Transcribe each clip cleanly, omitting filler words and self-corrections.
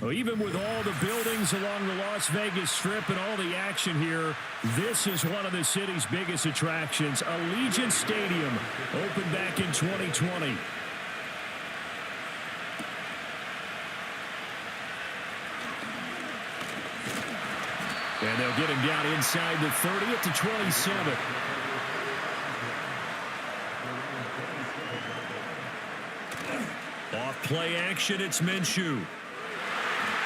Well, even with all the buildings along the Las Vegas Strip and all the action here, this is one of the city's biggest attractions. Allegiant Stadium opened back in 2020. And they'll get him down inside the 30 at the 27. Off play action, it's Minshew.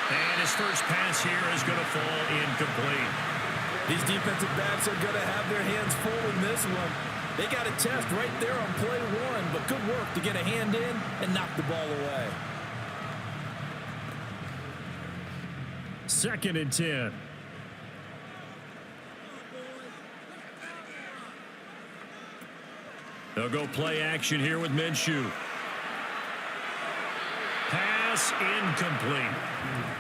And his first pass here is going to fall incomplete. These defensive backs are going to have their hands full in this one. They got a test right there on play one, but good work to get a hand in and knock the ball away. 2nd and 10. They'll go play action here with Minshew. Pass incomplete.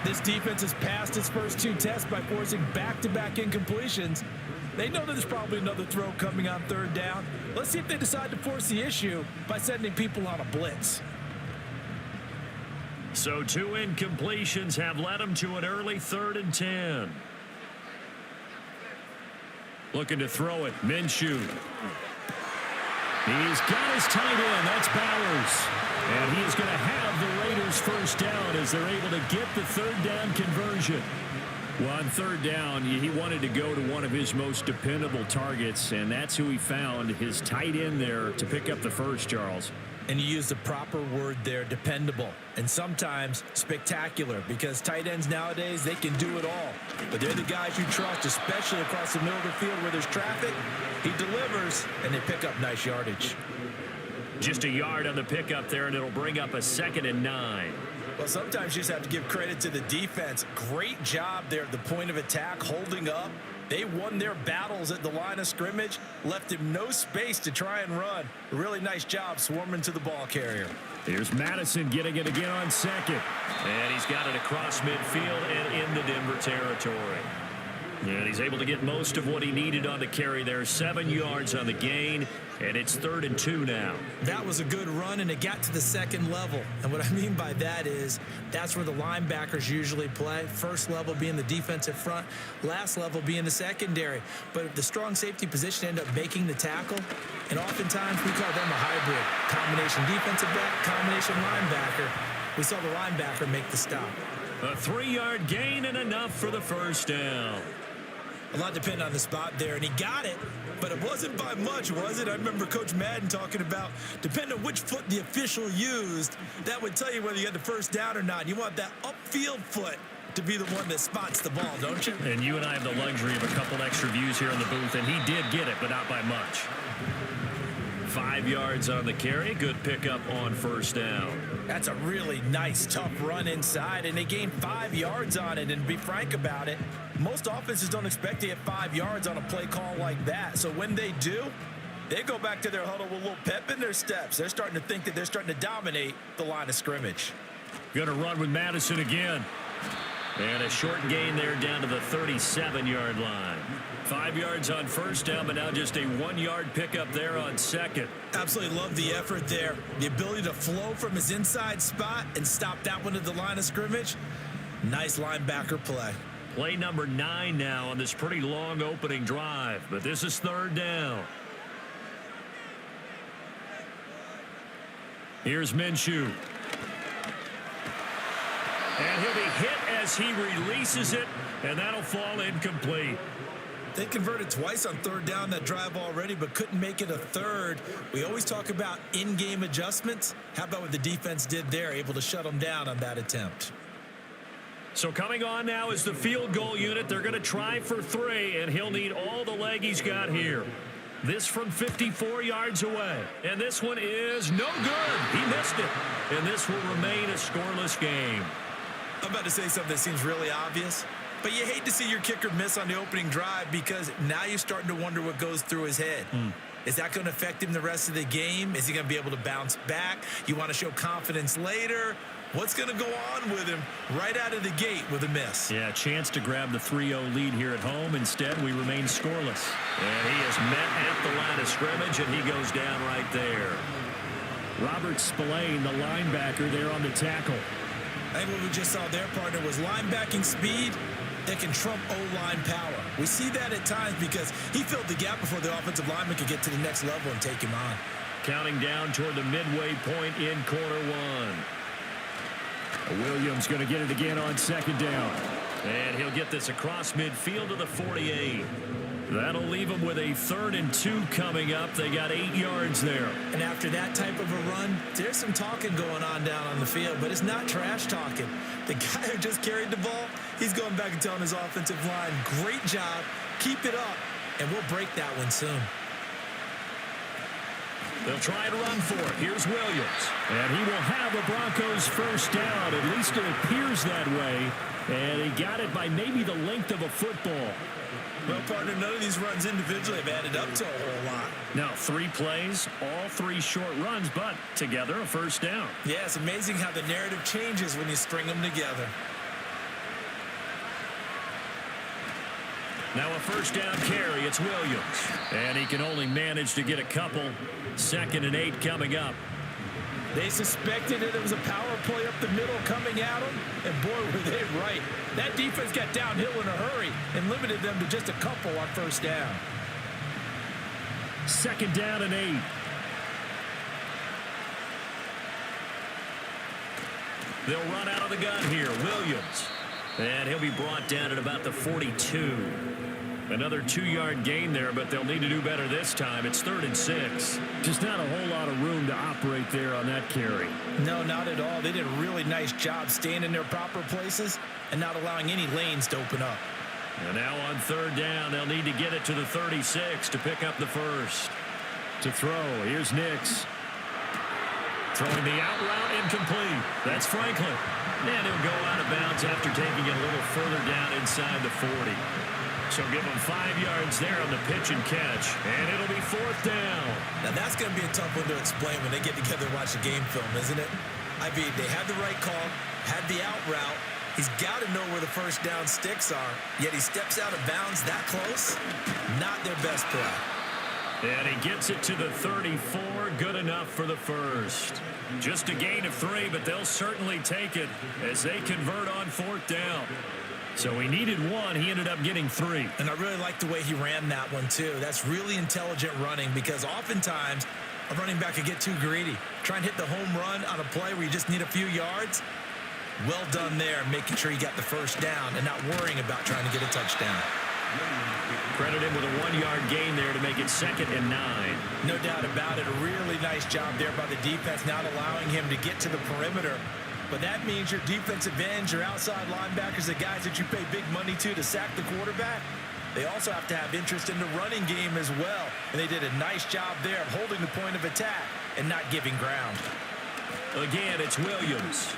This defense has passed its first 2 tests by forcing back-to-back incompletions. They know that there's probably another throw coming on 3rd down. Let's see if they decide to force the issue by sending people on a blitz. So 2 incompletions have led them to an early 3rd and 10. Looking to throw it, Minshew. He's got his tight end. That's Bowers. And he is going to have the Raiders first down as they're able to get the 3rd down conversion. Well, on 3rd down, he wanted to go to one of his most dependable targets, and that's who he found, his tight end there, to pick up the first, Charles. And you use the proper word there, dependable, and sometimes spectacular, because tight ends nowadays, they can do it all. But they're the guys you trust, especially across the middle of the field where there's traffic. He delivers, and they pick up nice yardage. Just a yard on the pickup there, and it'll bring up a 2nd and 9. Well, sometimes you just have to give credit to the defense. Great job there at the point of attack, holding up. They won their battles at the line of scrimmage, left him no space to try and run. A really nice job swarming to the ball carrier. Here's Madison getting it again on 2nd. And he's got it across midfield and into Denver territory. And he's able to get most of what he needed on the carry there. 7 yards on the gain, and it's 3rd and 2 now. That was a good run, and it got to the 2nd level. And what I mean by that is that's where the linebackers usually play. First level being the defensive front, last level being the secondary. But the strong safety position ended up making the tackle, and oftentimes we call them a hybrid. Combination defensive back, combination linebacker. We saw the linebacker make the stop. A 3-yard gain and enough for the first down. A lot depended on the spot there, and he got it, but it wasn't by much, was it? I remember Coach Madden talking about, depending on which foot the official used, that would tell you whether you had the first down or not. You want that upfield foot to be the one that spots the ball, don't you? And you and I have the luxury of a couple extra views here in the booth, and he did get it, but not by much. 5 yards on the carry. Good pickup on first down. That's a really nice, tough run inside, and they gained 5 yards on it. And to be frank about it, most offenses don't expect to get 5 yards on a play call like that. So when they do, they go back to their huddle with a little pep in their steps. They're starting to think that they're starting to dominate the line of scrimmage. Going to run with Madison again. And a short gain there down to the 37-yard line. 5 yards on first down, but now just a 1-yard pickup there on 2nd. Absolutely love the effort there. The ability to flow from his inside spot and stop that one at the line of scrimmage. Nice linebacker play. Play number 9 now on this pretty long opening drive, but this is 3rd down. Here's Minshew. And he'll be hit as he releases it, and that'll fall incomplete. They converted twice on 3rd down that drive already, but couldn't make it a 3rd. We always talk about in-game adjustments. How about what the defense did there, able to shut them down on that attempt? So coming on now is the field goal unit. They're going to try for 3, and he'll need all the leg he's got here. This from 54 yards away. And this one is no good. He missed it. And this will remain a scoreless game. I'm about to say something that seems really obvious, but you hate to see your kicker miss on the opening drive because now you're starting to wonder what goes through his head. Is that going to affect him the rest of the game? Is he going to be able to bounce back? You want to show confidence later? What's going to go on with him right out of the gate with a miss? Yeah, chance to grab the 3-0 lead here at home. Instead, we remain scoreless. And he is met at the line of scrimmage, and he goes down right there. Robert Spillane, the linebacker, there on the tackle. I think what we just saw there, partner, was linebacking speed that can trump O-line power. We see that at times because he filled the gap before the offensive lineman could get to the next level and take him on. Counting down toward the midway point in quarter one. Williams going to get it again on second down. And he'll get this across midfield to the 48. That'll leave them with a 3rd and 2 coming up. They got 8 yards there. And after that type of a run, there's some talking going on down on the field, but it's not trash talking. The guy who just carried the ball, he's going back and telling his offensive line, great job, keep it up, and we'll break that one soon. They'll try to run for it. Here's Williams. And he will have the Broncos first down. At least it appears that way. And he got it by maybe the length of a football. Well, partner, none of these runs individually have added up to a whole lot. Now, 3 plays, all 3 short runs, but together a first down. Yeah, it's amazing how the narrative changes when you string them together. Now a first down carry. It's Williams. And he can only manage to get a couple. 2nd and 8 coming up. They suspected that it was a power play up the middle coming at them, and boy, were they right. That defense got downhill in a hurry and limited them to just a couple on first down. 2nd down and 8. They'll run out of the gun here. Williams. And he'll be brought down at about the 42. Another 2-yard gain there, but they'll need to do better this time. It's 3rd and 6. Just not a whole lot of room to operate there on that carry. No, not at all. They did a really nice job staying in their proper places and not allowing any lanes to open up. And now on 3rd down, they'll need to get it to the 36 to pick up the first. To throw, here's Nix. Throwing the out route, incomplete. That's Franklin. And he'll go out of bounds after taking it a little further down inside the 40. So give them 5 yards there on the pitch and catch. And it'll be 4th down. Now that's going to be a tough one to explain when they get together and watch the game film, isn't it? I mean, they had the right call, had the out route. He's got to know where the first down sticks are, yet he steps out of bounds that close. Not their best play. And he gets it to the 34. Good enough for the first. Just a gain of 3, but they'll certainly take it as they convert on 4th down. So he needed 1. He ended up getting 3. And I really like the way he ran that one, too. That's really intelligent running because oftentimes a running back could get too greedy. Try and hit the home run on a play where you just need a few yards. Well done there, making sure he got the first down and not worrying about trying to get a touchdown. Credit him with a 1-yard gain there to make it 2nd and 9. No doubt about it. A really nice job there by the defense, not allowing him to get to the perimeter. But that means your defensive ends, your outside linebackers, the guys that you pay big money to sack the quarterback, they also have to have interest in the running game as well. And they did a nice job there of holding the point of attack and not giving ground. Again, it's Williams.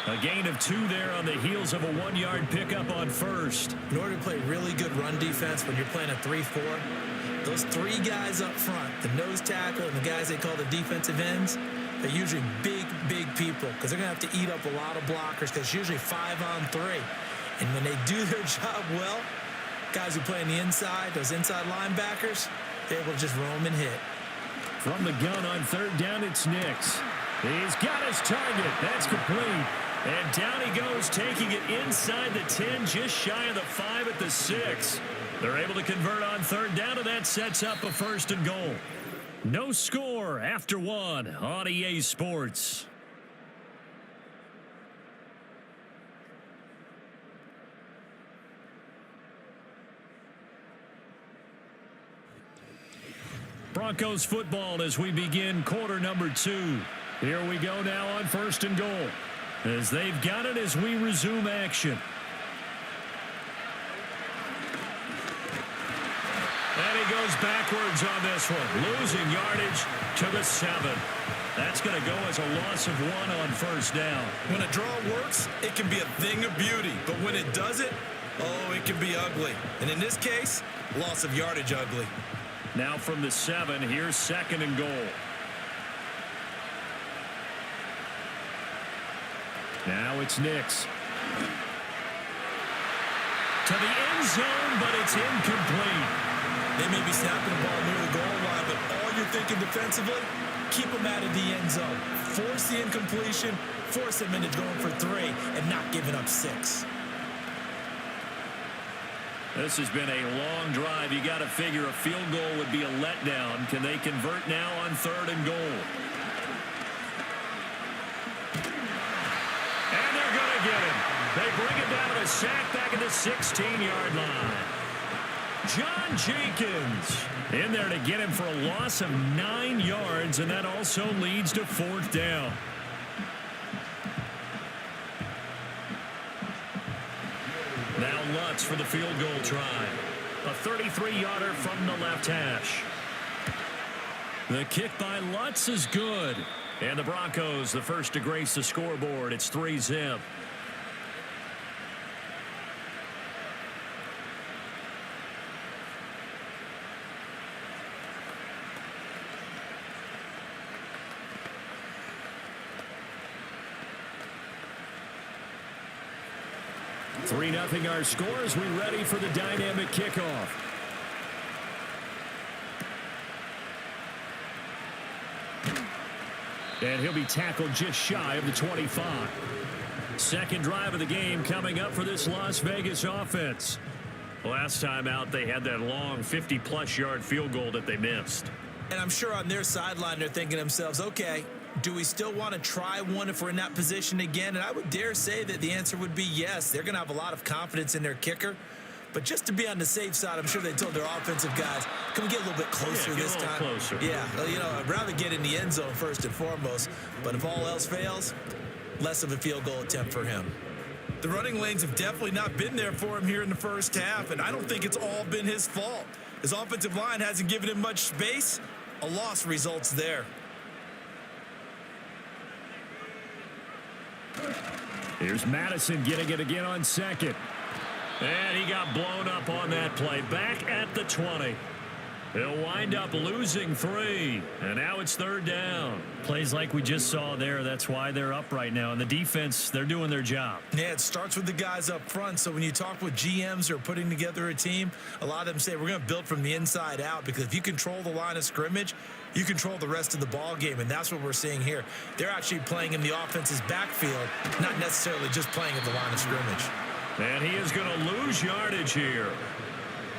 A gain of 2 there on the heels of a 1-yard pickup on first. In order to play really good run defense when you're playing a 3-4, those 3 guys up front, the nose tackle and the guys they call the defensive ends, they're usually big people because they're going to have to eat up a lot of blockers because it's usually 5-on-3. And when they do their job well, guys who play on the inside, those inside linebackers, they're able to just roam and hit. From the gun on 3rd down, it's Nix. He's got his target. That's complete. And down he goes, taking it inside the 10, just shy of the 5 at the 6. They're able to convert on 3rd down, and that sets up a 1st and goal. No score after 1 on EA Sports. Broncos football as we begin quarter number 2. Here we go now on 1st and goal. As they've got it as we resume action. And he goes backwards on this one, losing yardage to the 7. That's going to go as a loss of 1 on 1st down. When a draw works, it can be a thing of beauty. But when it doesn't, oh, it can be ugly. And in this case, loss of yardage ugly. Now from the 7, here's 2nd and goal. Now it's Nix. To the end zone, but it's incomplete. They may be snapping the ball near the goal line, but all you're thinking defensively, keep them out of the end zone. Force the incompletion, force them into going for 3, and not giving up 6. This has been a long drive. You got to figure a field goal would be a letdown. Can they convert now on 3rd and goal? And they're going to get him. They bring it down to a sack back at the 16-yard line. John Jenkins in there to get him for a loss of 9 yards, and that also leads to 4th down. Now Lutz for the field goal try. A 33-yarder from the left hash. The kick by Lutz is good. And the Broncos, the first to grace the scoreboard. It's 3-zip. Three 3-0 our score as we ready for the dynamic kickoff. And he'll be tackled just shy of the 25. Second drive of the game coming up for this Las Vegas offense. Last time out, they had that long 50-plus yard field goal that they missed. And I'm sure on their sideline, they're thinking to themselves, okay, do we still want to try one if we're in that position again? And I would dare say that the answer would be yes. They're going to have a lot of confidence in their kicker. But just to be on the safe side, I'm sure they told their offensive guys, can we get a little bit closer this time? Closer. Yeah, well, you know, I'd rather get in the end zone first and foremost. But if all else fails, less of a field goal attempt for him. The running lanes have definitely not been there for him here in the first half, and I don't think it's all been his fault. His offensive line hasn't given him much space. A loss results there. Here's Madison getting it again on second. And he got blown up on that play. Back at the 20. He'll wind up losing 3. And now it's 3rd down. Plays like we just saw there. That's why they're up right now. And the defense, they're doing their job. Yeah, it starts with the guys up front. So when you talk with GMs who are putting together a team, a lot of them say we're going to build from the inside out, because if you control the line of scrimmage, you control the rest of the ball game, and that's what we're seeing here. They're actually playing in the offense's backfield, not necessarily just playing at the line of scrimmage. And he is going to lose yardage here.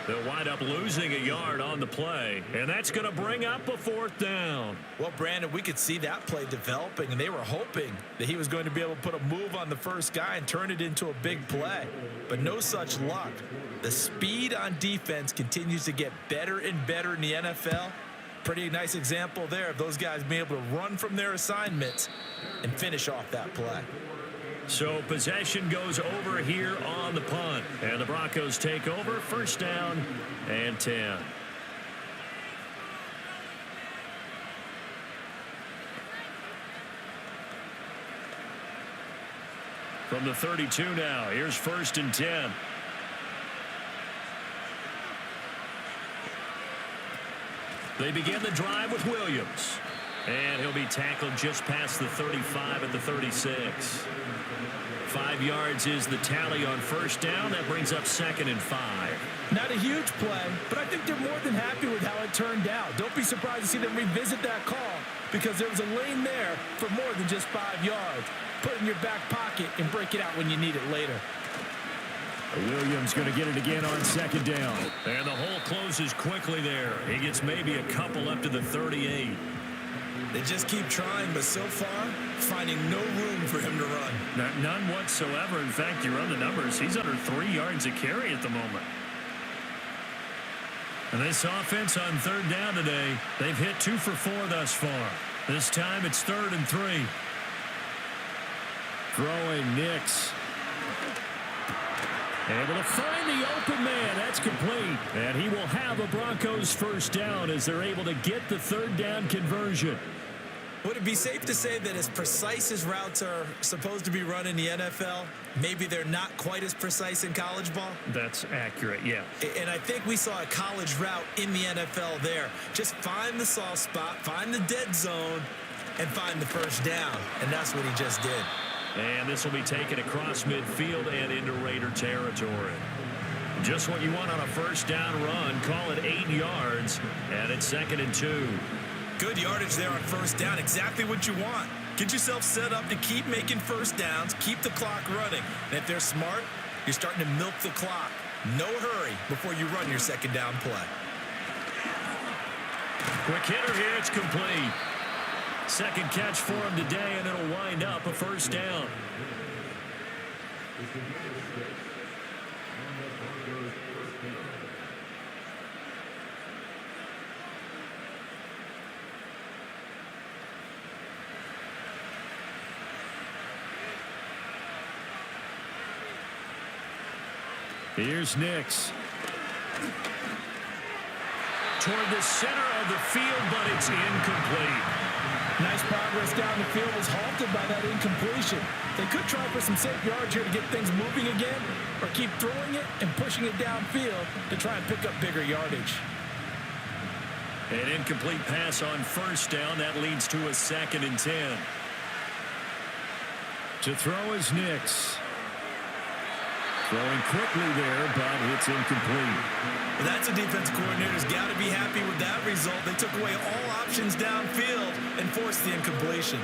They'll wind up losing a yard on the play, and that's going to bring up a 4th down. Well, Brandon, we could see that play developing, and they were hoping that he was going to be able to put a move on the first guy and turn it into a big play. But no such luck. The speed on defense continues to get better and better in the NFL. Pretty nice example there of those guys being able to run from their assignments and finish off that play. So possession goes over here on the punt. And the Broncos take over. 1st down and 10. From the 32 now. Here's 1st and 10. They begin the drive with Williams. And he'll be tackled just past the 35 at the 36. 5 yards is the tally on 1st down. That brings up 2nd and 5. Not a huge play, but I think they're more than happy with how it turned out. Don't be surprised to see them revisit that call, because there was a lane there for more than just 5 yards. Put it in your back pocket and break it out when you need it later. Williams going to get it again on 2nd down. And the hole closes quickly there. He gets maybe a couple up to the 38. They just keep trying, but so far, finding no room for him to run. None whatsoever. In fact, you run the numbers. He's under 3 yards a carry at the moment. And this offense on 3rd down today, they've hit 2 for 4 thus far. This time it's 3rd and 3. Throwing Nix. Able to find the open man. That's complete. And he will have a Broncos 1st down as they're able to get the 3rd down conversion. Would it be safe to say that as precise as routes are supposed to be run in the NFL, maybe they're not quite as precise in college ball? That's accurate, yeah. And I think we saw a college route in the NFL there. Just find the soft spot, find the dead zone, and find the 1st down. And that's what he just did. And this will be taken across midfield and into Raider territory. Just what you want on a first down run. Call it 8 yards, and it's 2nd and 2. Good yardage there on first down. Exactly what you want. Get yourself set up to keep making first downs, keep the clock running. And if they're smart, you're starting to milk the clock. No hurry before you run your second down play. Quick hitter here. It's complete. Second catch for him today, and it'll wind up a first down. Here's Nix. Toward the center of the field, but it's incomplete. Nice progress down the field was halted by that incompletion. They could try for some safe yards here to get things moving again, or keep throwing it and pushing it downfield to try and pick up bigger yardage. An incomplete pass on first down. That leads to a 2nd and 10. To throw is Nix. Throwing quickly there, but it's incomplete. Well, that's a defense coordinator's got to be happy with that result. They took away all options downfield and forced the incompletion.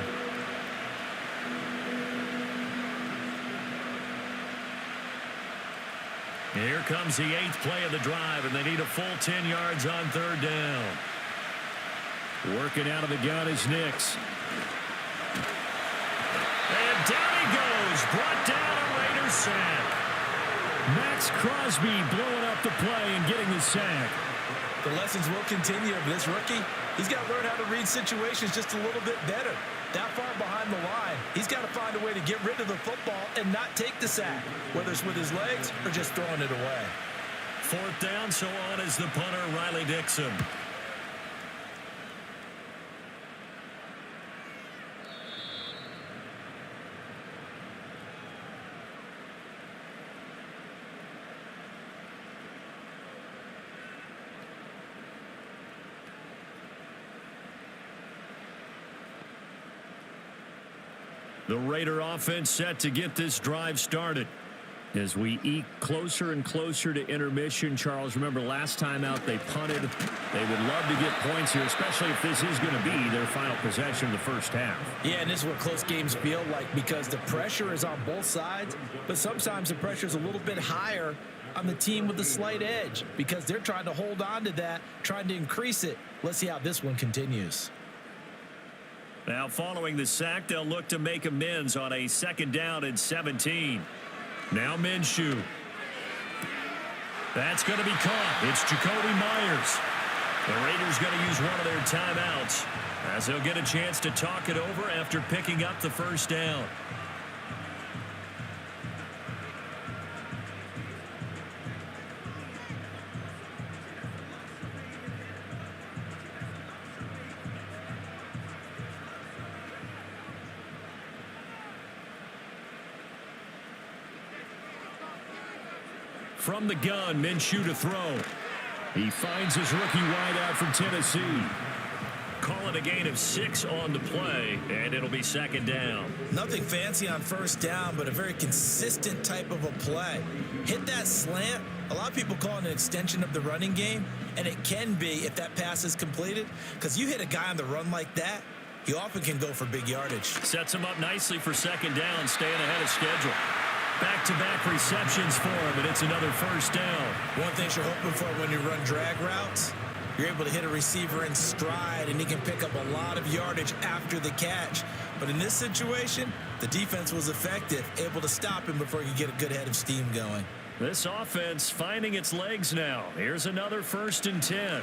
Here comes the 8th play of the drive, and they need a full 10 yards on third down. Working out of the gun is Nix. And down he goes. Brought down a Raiders sack. Max Crosby blowing up the play and getting the sack. The lessons will continue of this rookie. He's got to learn how to read situations just a little bit better. That far behind the line, he's got to find a way to get rid of the football and not take the sack, whether it's with his legs or just throwing it away. 4th down, so on is the punter, Riley Dixon. The Raider offense set to get this drive started. As we eke closer and closer to intermission, Charles, remember last time out they punted. They would love to get points here, especially if this is going to be their final possession of the first half. Yeah, and this is what close games feel like because the pressure is on both sides, but sometimes the pressure is a little bit higher on the team with the slight edge because they're trying to hold on to that, trying to increase it. Let's see how this one continues. Now, following the sack, they'll look to make amends on a 2nd down and 17. Now Minshew. That's going to be caught. It's Jacoby Myers. The Raiders going to use one of their timeouts as they'll get a chance to talk it over after picking up the first down. From the gun, Minshew to throw. He finds his rookie wideout from Tennessee. Call it a gain of 6 on the play, and it'll be 2nd down. Nothing fancy on first down, but a very consistent type of a play. Hit that slant. A lot of people call it an extension of the running game, and it can be if that pass is completed, because you hit a guy on the run like that, he often can go for big yardage. Sets him up nicely for 2nd down, staying ahead of schedule. Back-to-back receptions for him, and it's another first down. One thing you're hoping for when you run drag routes, you're able to hit a receiver in stride, and he can pick up a lot of yardage after the catch. But in this situation, the defense was effective, able to stop him before he could get a good head of steam going. This offense finding its legs now. Here's another 1st and 10.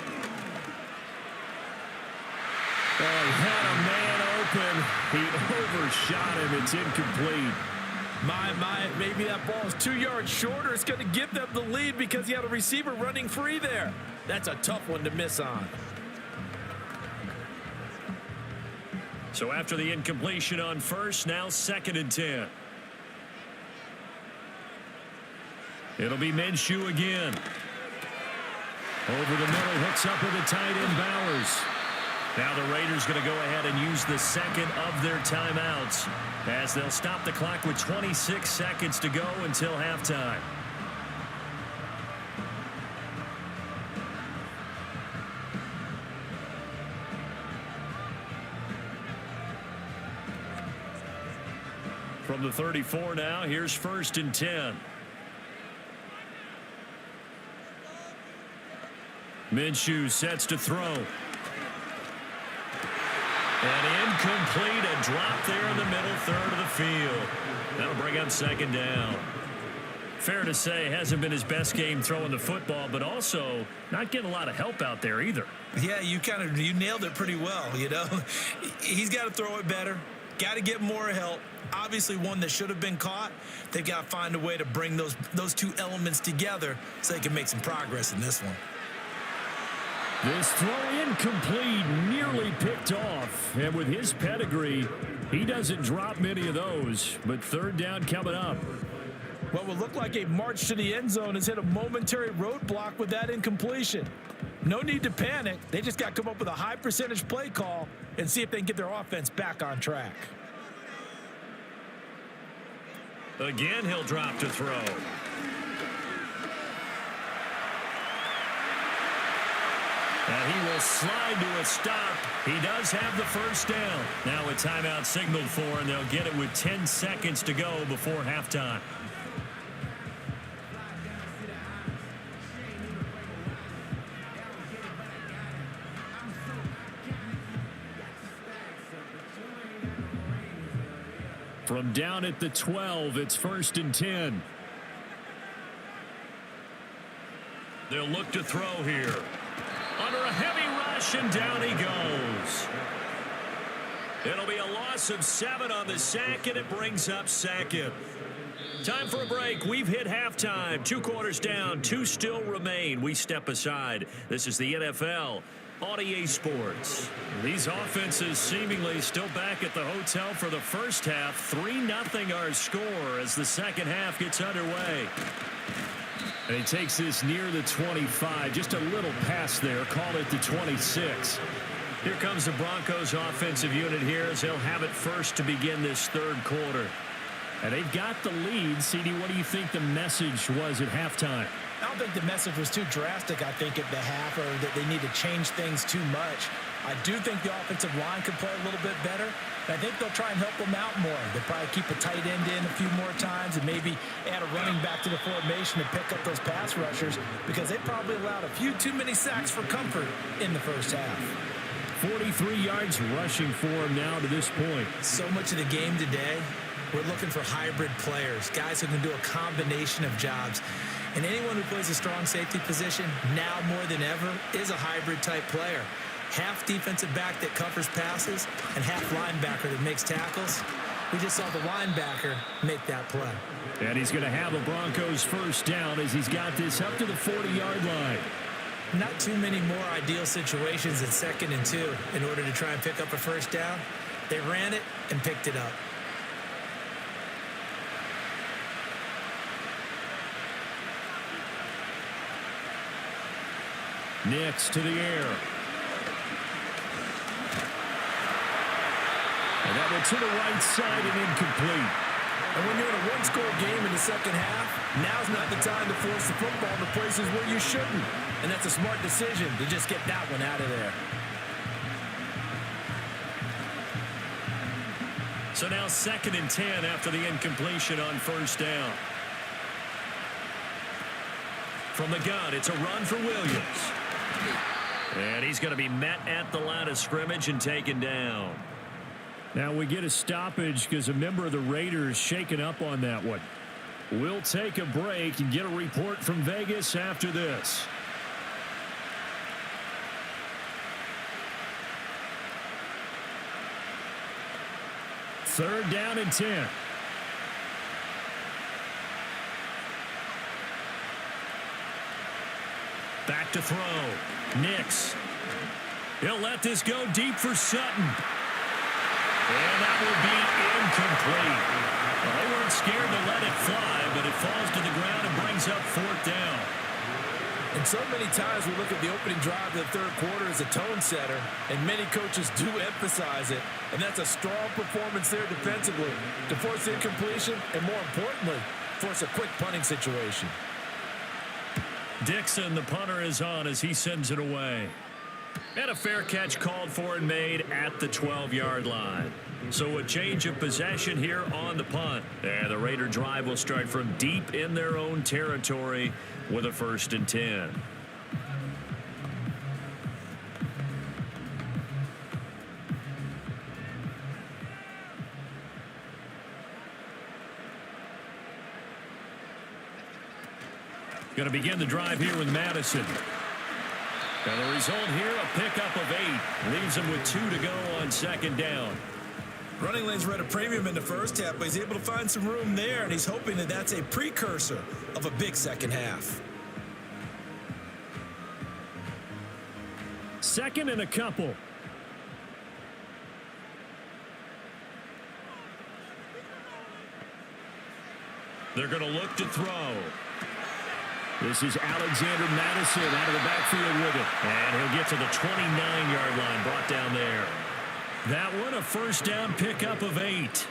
Oh, he had a man open. He overshot him. It's incomplete. Maybe that ball is 2 yards shorter. It's going to give them the lead because he had a receiver running free there. That's a tough one to miss on. So after the incompletion on first, now 2nd and 10. It'll be Minshew again. Over the middle, hooks up with the tight end Bowers. Now the Raiders going to go ahead and use the 2nd of their timeouts as they'll stop the clock with 26 seconds to go until halftime. the 34 now. Here's 1st and 10. Minshew sets to throw. And incomplete, a drop there in the middle third of the field. That'll bring up 2nd down. Fair to say, hasn't been his best game throwing the football, but also not getting a lot of help out there either. Yeah, you nailed it pretty well, you know. He's got to throw it better. Got to get more help. Obviously one that should have been caught. They've got to find a way to bring those two elements together so they can make some progress in this one. This throw incomplete, nearly picked off. And with his pedigree, he doesn't drop many of those. But 3rd down coming up. What would look like a march to the end zone has hit a momentary roadblock with that incompletion. No need to panic. They just got to come up with a high percentage play call and see if they can get their offense back on track. Again, he'll drop to throw. And he will slide to a stop. He does have the 1st down. Now a timeout signaled for, and they'll get it with 10 seconds to go before halftime. From down at the 12, it's 1st and 10. They'll look to throw here. Under a heavy rush, and down he goes. It'll be a loss of 7 on the sack, and it brings up 2nd. Time for a break. We've hit halftime. 2 quarters down, 2 still remain. We step aside. This is the NFL on EA Sports. These offenses seemingly still back at the hotel for the first half. 3-0 our score as the second half gets underway. And he takes this near the 25. Just a little pass there. Call it the 26. Here comes the Broncos offensive unit here as they'll have it first to begin this 3rd quarter. And they've got the lead. CD, what do you think the message was at halftime? I don't think the message was too drastic, I think, at the half, or that they need to change things too much. I do think the offensive line could play a little bit better. I think they'll try and help them out more. They'll probably keep a tight end in a few more times and maybe add a running back to the formation to pick up those pass rushers because they probably allowed a few too many sacks for comfort in the first half. 43 yards rushing for him now to this point. So much of the game today, we're looking for hybrid players, guys who can do a combination of jobs. And anyone who plays a strong safety position now more than ever is a hybrid type player. Half defensive back that covers passes and half linebacker that makes tackles. We just saw the linebacker make that play. And he's going to have a Broncos 1st down as he's got this up to the 40-yard line. Not too many more ideal situations at 2nd and 2 in order to try and pick up a 1st down. They ran it and picked it up. Next to the air. And that one to the right side and incomplete. And when you're in a one-score game in the second half, now's not the time to force the football to places where you shouldn't. And that's a smart decision to just get that one out of there. So now 2nd and 10 after the incompletion on 1st down. From the gun, it's a run for Williams. And he's going to be met at the line of scrimmage and taken down. Now we get a stoppage because a member of the Raiders shaken up on that one. We'll take a break and get a report from Vegas after this. Third down and 10. Back to throw. Nix. He'll let this go deep for Sutton. And that will be incomplete. Well, they weren't scared to let it fly, but it falls to the ground and brings up 4th down. And so many times we look at the opening drive of the third quarter as a tone setter, and many coaches do emphasize it. And that's a strong performance there defensively to force incompletion and, more importantly, force a quick punting situation. Dixon, the punter, is on as he sends it away. And a fair catch called for and made at the 12-yard line. So a change of possession here on the punt. And the Raider drive will start from deep in their own territory with a 1st and 10. Going to begin the drive here with Madison. And the result here, a pickup of 8. Leaves him with 2 to go on 2nd down. Running lanes were at a premium in the first half, but he's able to find some room there, and he's hoping that that's a precursor of a big second half. 2nd and a couple. They're going to look to throw. This is Alexander Madison out of the backfield with it. And he'll get to the 29-yard line, brought down there. That one, a 1st down pickup of 8.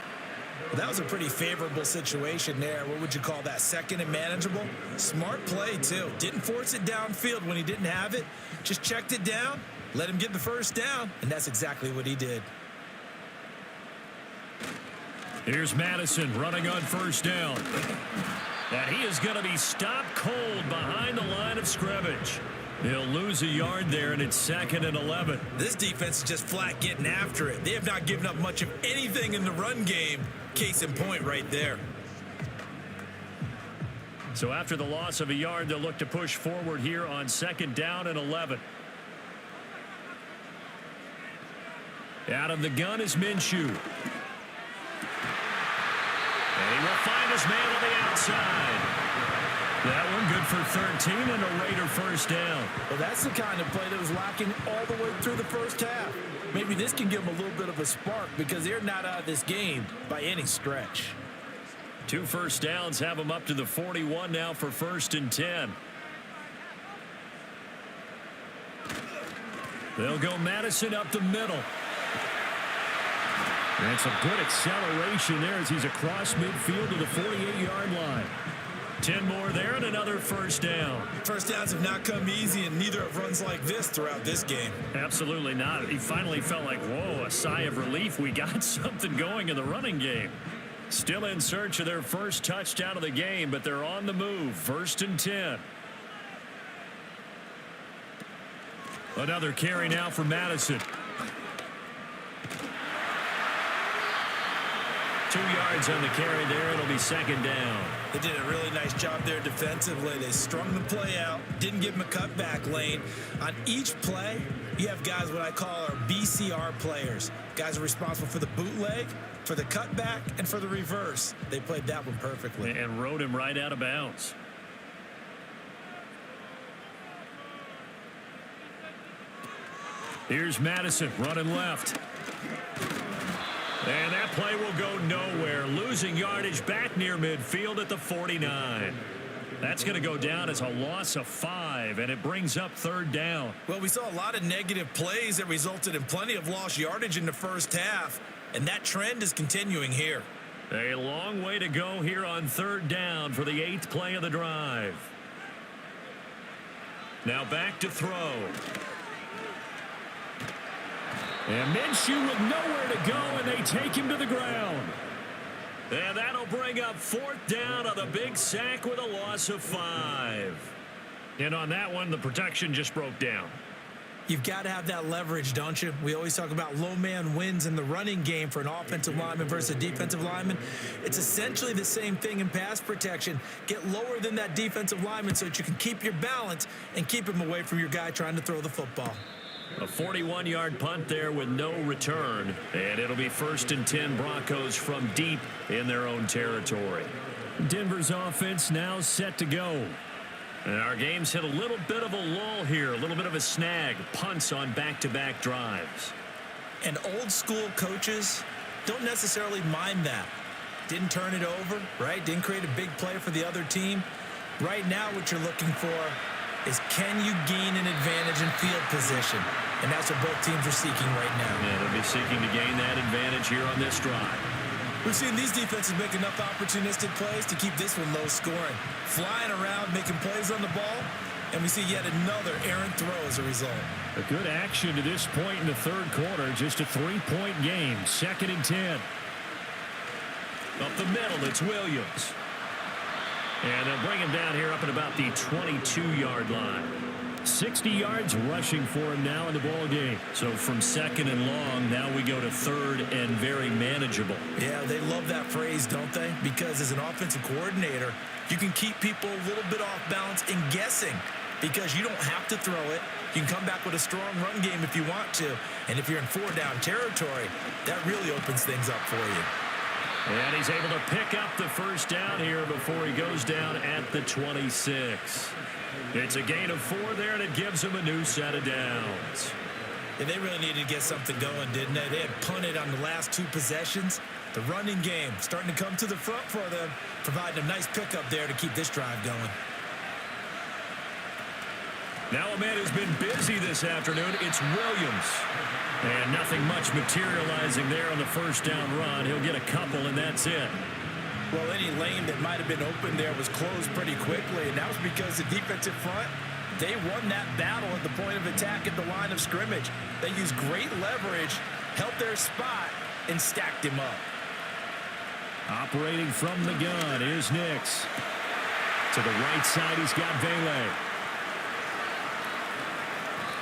That was a pretty favorable situation there. What would you call that? 2nd and manageable? Smart play, too. Didn't force it downfield when he didn't have it. Just checked it down, let him get the 1st down, and that's exactly what he did. Here's Madison running on 1st down. And he is going to be stopped cold behind the line of scrimmage. He'll lose a yard there, and it's 2nd and 11. This defense is just flat getting after it. They have not given up much of anything in the run game. Case in point right there. So after the loss of a yard, they'll look to push forward here on 2nd down and 11. Out of the gun is Minshew. And he will find his man on the outside. That one good for 13 and a Raider 1st down. Well, that's the kind of play that was lacking all the way through the first half. Maybe this can give them a little bit of a spark because they're not out of this game by any stretch. 2 1st downs have them up to the 41 now for 1st and 10. They'll go Madison up the middle. That's a good acceleration there as he's across midfield to the 48-yard line. 10 more there and another 1st down. 1st downs have not come easy, and neither have runs like this throughout this game. Absolutely not. He finally felt like, whoa, a sigh of relief. We got something going in the running game. Still in search of their 1st touchdown of the game, but they're on the move. 1st and 10. Another carry now for Madison. 2 yards on the carry there. It'll be 2nd down. They did a really nice job there defensively. They strung the play out, didn't give him a cutback lane. On each play, you have guys what I call our BCR players. Guys are responsible for the bootleg, for the cutback, and for the reverse. They played that one perfectly. And rode him right out of bounds. Here's Madison running left. And that play will go nowhere. Losing yardage back near midfield at the 49. That's going to go down as a loss of 5, and it brings up 3rd down. Well, we saw a lot of negative plays that resulted in plenty of lost yardage in the first half, and that trend is continuing here. A long way to go here on 3rd down for the 8th play of the drive. Now back to throw. And Minshew with nowhere to go, and they take him to the ground. And that'll bring up 4th down on the big sack with a loss of 5. And on that one, the protection just broke down. You've got to have that leverage, don't you? We always talk about low man wins in the running game for an offensive lineman versus a defensive lineman. It's essentially the same thing in pass protection. Get lower than that defensive lineman so that you can keep your balance and keep him away from your guy trying to throw the football. A 41-yard punt there with no return. And it'll be 1st and 10 Broncos from deep in their own territory. Denver's offense now set to go. And our game's hit a little bit of a lull here, a little bit of a snag. Punts on back-to-back drives. And old school coaches don't necessarily mind that. Didn't turn it over, right? Didn't create a big play for the other team. Right now what you're looking for is can you gain an advantage in field position? And that's what both teams are seeking right now. Yeah, they'll be seeking to gain that advantage here on this drive. We've seen these defenses make enough opportunistic plays to keep this one low scoring. Flying around, making plays on the ball, And we see yet another errant throw as a result. A good action to this point in the third quarter. Just a 3-point game. 2nd and 10. Up the middle, it's Williams. And they'll bring him down here up at about the 22-yard line. 60 yards rushing for him now in the ball game. So from 2nd and long, now we go to 3rd and very manageable. Yeah, they love that phrase, don't they? Because as an offensive coordinator, you can keep people a little bit off balance and guessing because you don't have to throw it. You can come back with a strong run game if you want to. And if you're in 4-down territory, that really opens things up for you. And he's able to pick up the first down here before he goes down at the 26. It's a gain of 4 there, and it gives him a new set of downs. Yeah, they really needed to get something going, didn't they? They had punted on the last 2 possessions. The running game starting to come to the front for them, providing a nice pickup there to keep this drive going. Now a man who's been busy this afternoon, it's Williams. And nothing much materializing there on the first down run. He'll get a couple, and that's it. Well, any lane that might have been open there was closed pretty quickly, and that was because the defensive front, they won that battle at the point of attack at the line of scrimmage. They used great leverage, held their spot, and stacked him up. Operating from the gun is Nix. To the right side, he's got Vele.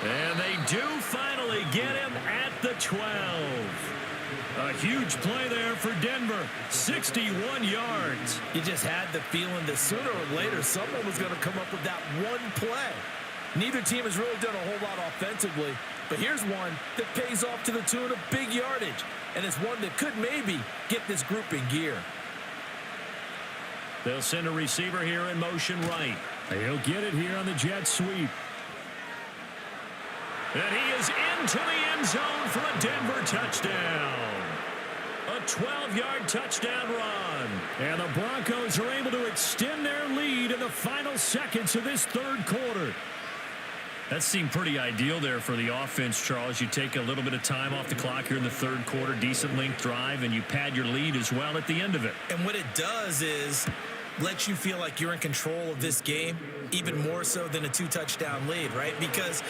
And they do finally get him at the 12. A huge play there for Denver. 61 yards. You just had the feeling that sooner or later someone was going to come up with that one play. Neither team has really done a whole lot offensively, but here's one that pays off to the tune of big yardage, and it's one that could maybe get this group in gear. They'll send a receiver here in motion right. He'll get it here on the jet sweep. And he is into the end zone for a Denver touchdown. A 12-yard touchdown run. And the Broncos are able to extend their lead in the final seconds of this third quarter. That seemed pretty ideal there for the offense, Charles. You take a little bit of time off the clock here in the third quarter, decent length drive, and you pad your lead as well at the end of it. And what it does is let you feel like you're in control of this game, even more so than a 2-touchdown lead, right? Because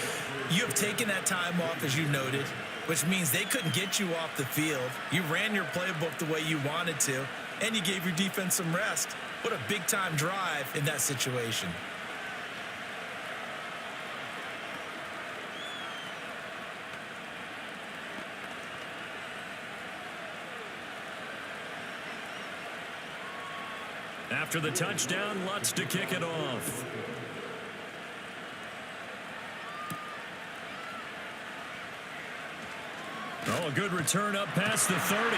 you have taken that time off, as you noted, which means they couldn't get you off the field. You ran your playbook the way you wanted to, and you gave your defense some rest. What a big-time drive in that situation. After the touchdown, Lutz to kick it off. Oh, a good return up past the 30.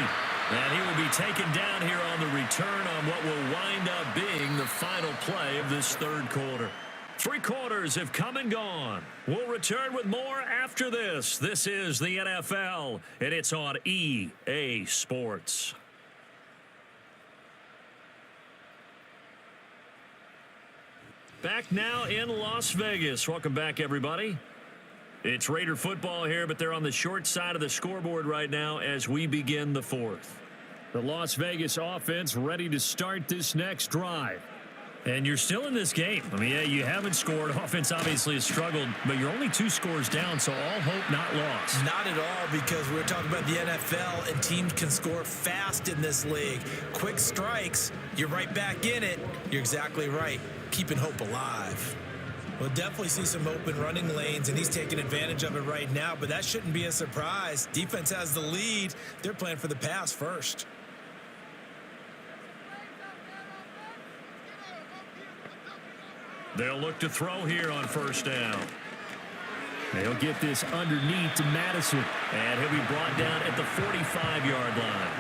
And he will be taken down here on the return on what will wind up being the final play of this third quarter. 3 quarters have come and gone. We'll return with more after this. This is the NFL, and it's on EA Sports. Back now in Las Vegas. Welcome back, everybody. It's Raider football here, but they're on the short side of the scoreboard right now as we begin the fourth. The Las Vegas offense ready to start this next drive. And you're still in this game. I mean, yeah, you haven't scored. Offense obviously has struggled, but you're only 2 scores down, so all hope not lost. Not at all, because we're talking about the NFL, and teams can score fast in this league. Quick strikes, you're right back in it. You're exactly right. Keeping hope alive. We'll definitely see some open running lanes, and he's taking advantage of it right now, but that shouldn't be a surprise. Defense has the lead. They're playing for the pass first. They'll look to throw here on first down. They'll get this underneath to Madison. And he'll be brought down at the 45-yard line.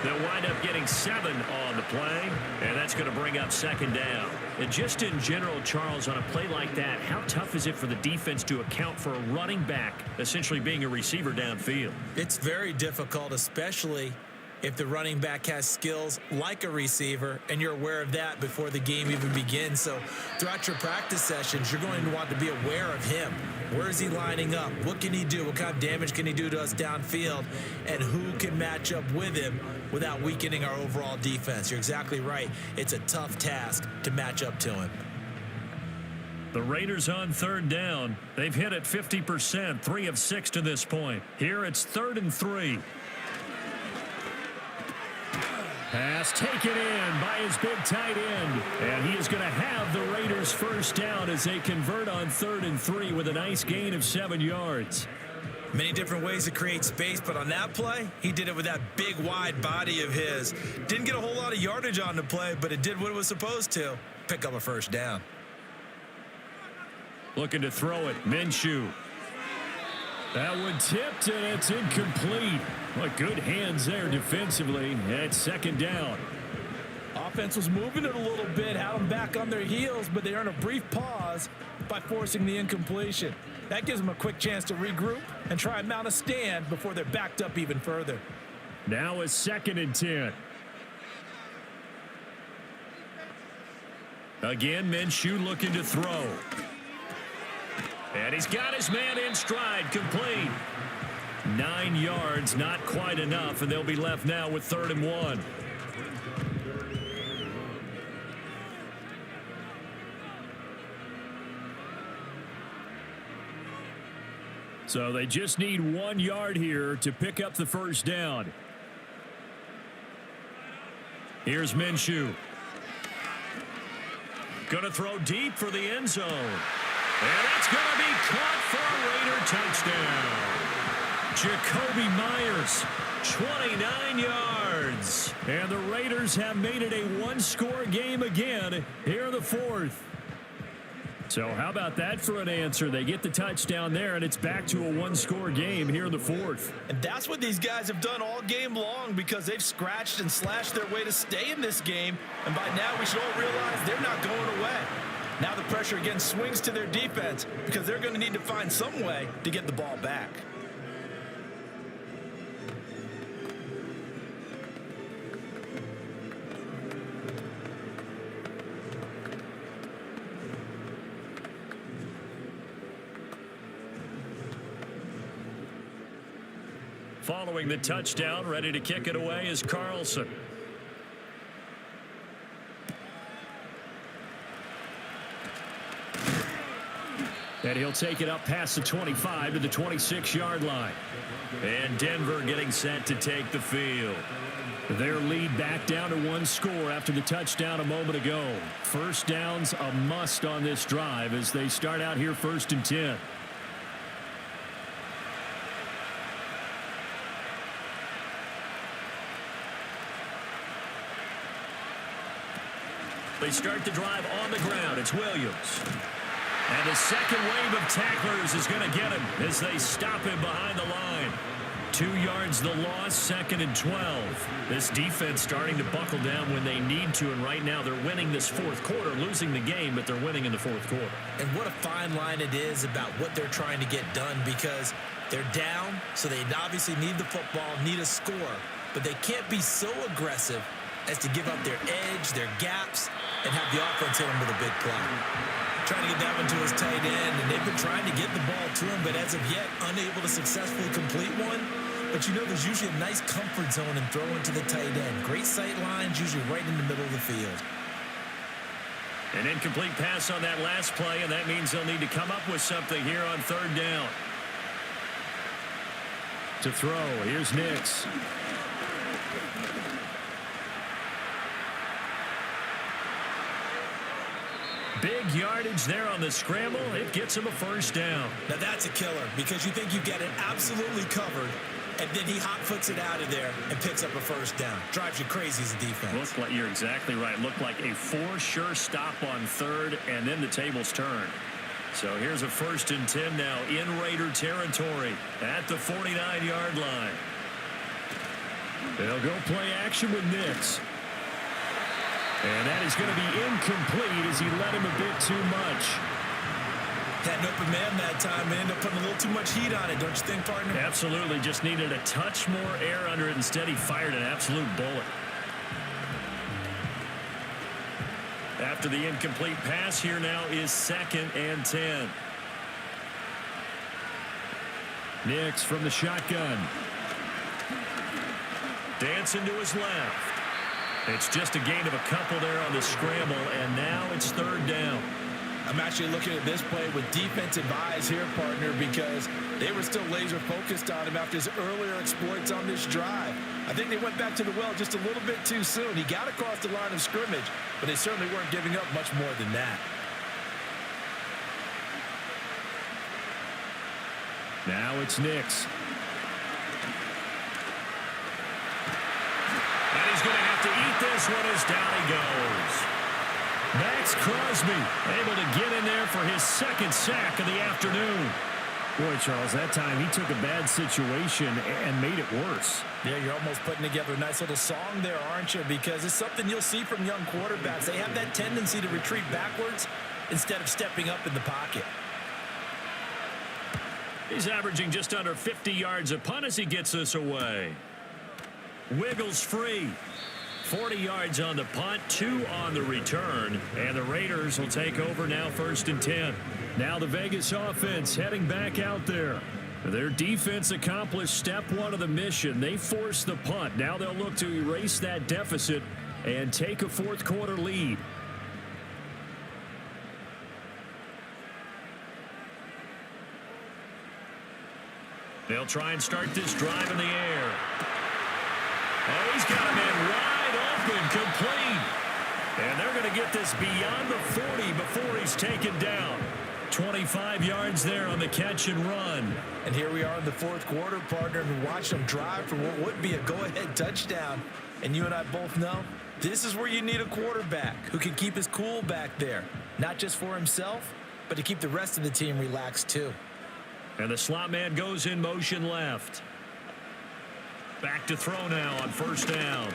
They'll wind up getting 7 on the play, and that's going to bring up second down. And just in general, Charles, on a play like that, how tough is it for the defense to account for a running back essentially being a receiver downfield? It's very difficult, especially if the running back has skills like a receiver, and you're aware of that before the game even begins. So throughout your practice sessions, you're going to want to be aware of him. Where is he lining up? What can he do? What kind of damage can he do to us downfield? And who can match up with him without weakening our overall defense? You're exactly right. It's a tough task to match up to him. The Raiders on third down. They've hit it 50%, 3 of 6 to this point. Here it's 3rd and 3. Pass taken in by his big tight end. And he is going to have the Raiders first down as they convert on 3rd and 3 with a nice gain of 7 yards. Many different ways to create space, but on that play, he did it with that big, wide body of his. Didn't get a whole lot of yardage on the play, but it did what it was supposed to. Pick up a first down. Looking to throw it. Minshew. That one tipped, and it's incomplete. What good hands there defensively at 2nd down. Offense was moving it a little bit, had them back on their heels, but they earned a brief pause by forcing the incompletion. That gives them a quick chance to regroup and try and mount a stand before they're backed up even further. Now a 2nd and 10. Again, Minshew looking to throw. And he's got his man in stride, complete. 9 yards, not quite enough, and they'll be left now with 3rd and 1. So they just need 1 yard here to pick up the first down. Here's Minshew. Going to throw deep for the end zone. And it's going to be caught for a Raider touchdown. Jacoby Myers, 29 yards. And the Raiders have made it a one-score game again here in the 4th. So how about that for an answer? They get the touchdown there, and it's back to a one-score game here in the 4th. And that's what these guys have done all game long because they've scratched and slashed their way to stay in this game. And by now we should all realize they're not going away. Now the pressure again swings to their defense because they're going to need to find some way to get the ball back. Following the touchdown, ready to kick it away is Carlson. And he'll take it up past the 25 to the 26-yard line. And Denver getting set to take the field. Their lead back down to 1 score after the touchdown a moment ago. First down's a must on this drive as they start out here 1st and 10. They start the drive on the ground. It's Williams. And the second wave of tacklers is going to get him as they stop him behind the line. 2 yards the loss, 2nd and 12. This defense starting to buckle down when they need to, and right now they're winning this 4th quarter, losing the game, but they're winning in the 4th quarter. And what a fine line it is about what they're trying to get done because they're down, so they obviously need the football, need a score, but they can't be so aggressive as to give up their edge, their gaps, and have the offense hit them with a big play. Trying to get that one to his tight end, and they've been trying to get the ball to him, but as of yet, unable to successfully complete one. But you know there's usually a nice comfort zone in throwing to the tight end. Great sight lines, usually right in the middle of the field. An incomplete pass on that last play, and that means they'll need to come up with something here on 3rd down. To throw, here's Nix. Big yardage there on the scramble. It gets him a first down. Now that's a killer because you think you get it absolutely covered, and then he hot-foots it out of there and picks up a first down. Drives you crazy as a defense. Looked like, you're exactly right. Looked like a for-sure stop on 3rd, and then the tables turn. So here's a 1st and 10 now in Raider territory at the 49-yard line. They'll go play action with Nix. And that is going to be incomplete as he let him a bit too much. Had an open man that time and ended up putting a little too much heat on it, don't you think, partner? Absolutely. Just needed a touch more air under it. Instead, he fired an absolute bullet. After the incomplete pass, here now is 2nd and 10. Nix from the shotgun. Dancing to his left. It's just a gain of a couple there on the scramble, and now it's 3rd down. I'm actually looking at this play with defensive eyes here, partner, because they were still laser focused on him after his earlier exploits on this drive. I think they went back to the well just a little bit too soon. He got across the line of scrimmage, but they certainly weren't giving up much more than that. Now it's Nix. And he's going to have to eat this one as down he goes. Max Crosby able to get in there for his second sack of the afternoon. Boy, Charles, that time he took a bad situation and made it worse. Yeah, you're almost putting together a nice little song there, aren't you? Because it's something you'll see from young quarterbacks. They have that tendency to retreat backwards instead of stepping up in the pocket. He's averaging just under 50 yards a punt as he gets this away. Wiggles free. 40 yards on the punt, 2 on the return, and the Raiders will take over now 1st and 10. Now the Vegas offense heading back out there. Their defense accomplished step 1 of the mission. They forced the punt. Now they'll look to erase that deficit and take a 4th quarter lead. They'll try and start this drive in the air. Oh, he's got a man wide open, complete. And they're going to get this beyond the 40 before he's taken down. 25 yards there on the catch and run. And here we are in the 4th quarter, partner, and we watched them drive for what would be a go-ahead touchdown. And you and I both know this is where you need a quarterback who can keep his cool back there, not just for himself, but to keep the rest of the team relaxed too. And the slot man goes in motion left. Back to throw now on 1st down.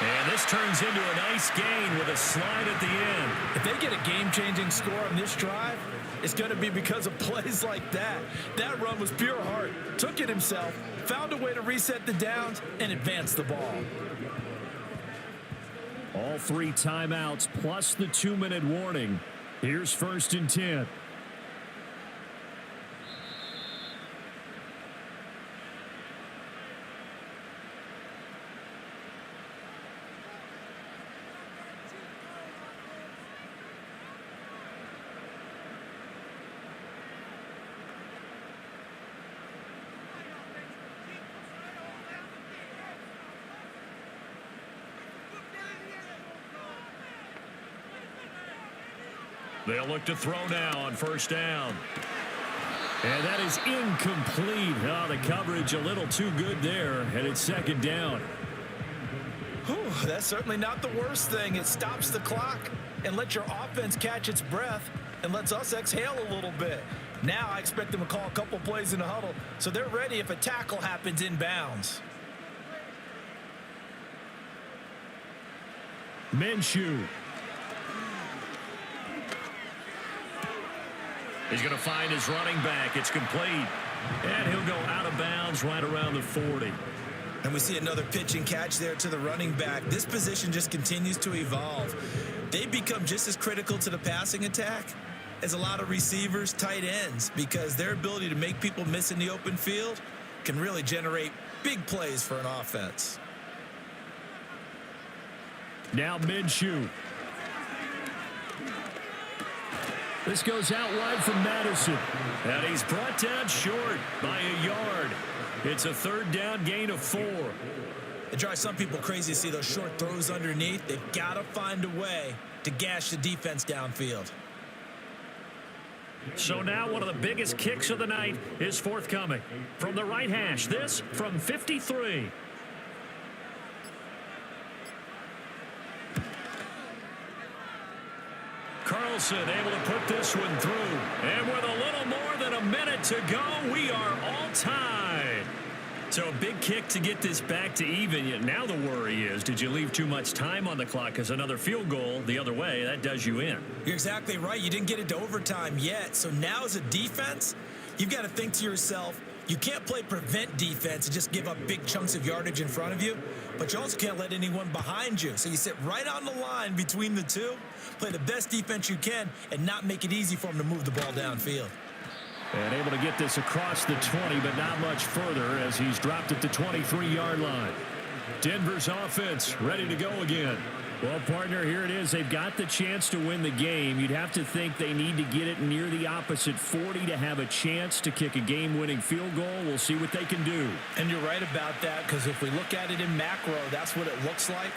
And this turns into a nice gain with a slide at the end. If they get a game-changing score on this drive, it's going to be because of plays like that. That run was pure heart. Took it himself, found a way to reset the downs, and advance the ball. All 3 timeouts plus the 2-minute warning. Here's 1st and 10. They'll look to throw now on 1st down. And that is incomplete. Oh, the coverage a little too good there, and it's 2nd down. Whew, that's certainly not the worst thing. It stops the clock and lets your offense catch its breath and lets us exhale a little bit. Now I expect them to call a couple plays in the huddle so they're ready if a tackle happens inbounds. Minshew. He's going to find his running back. It's complete. And he'll go out of bounds right around the 40. And we see another pitch and catch there to the running back. This position just continues to evolve. They become just as critical to the passing attack as a lot of receivers, tight ends, because their ability to make people miss in the open field can really generate big plays for an offense. Now Minshew. This goes out wide from Madison. And he's brought down short by a yard. It's a 3rd down gain of 4. It drives some people crazy to see those short throws underneath. They've got to find a way to gash the defense downfield. So now one of the biggest kicks of the night is forthcoming. From the right hash, this from 53. Carlson able to put this one through. And with a little more than a minute to go, we are all tied. So a big kick to get this back to even. Yet now the worry is, did you leave too much time on the clock? Because another field goal the other way, that does you in. You're exactly right. You didn't get it to overtime yet. So now as a defense, you've got to think to yourself, you can't play prevent defense and just give up big chunks of yardage in front of you, but you also can't let anyone behind you. So you sit right on the line between the two, play the best defense you can, and not make it easy for them to move the ball downfield. And able to get this across the 20, but not much further as he's dropped at the 23-yard line. Denver's offense ready to go again. Well, partner, here it is. They've got the chance to win the game. You'd have to think they need to get it near the opposite 40 to have a chance to kick a game-winning field goal. We'll see what they can do. And you're right about that, because if we look at it in macro, that's what it looks like.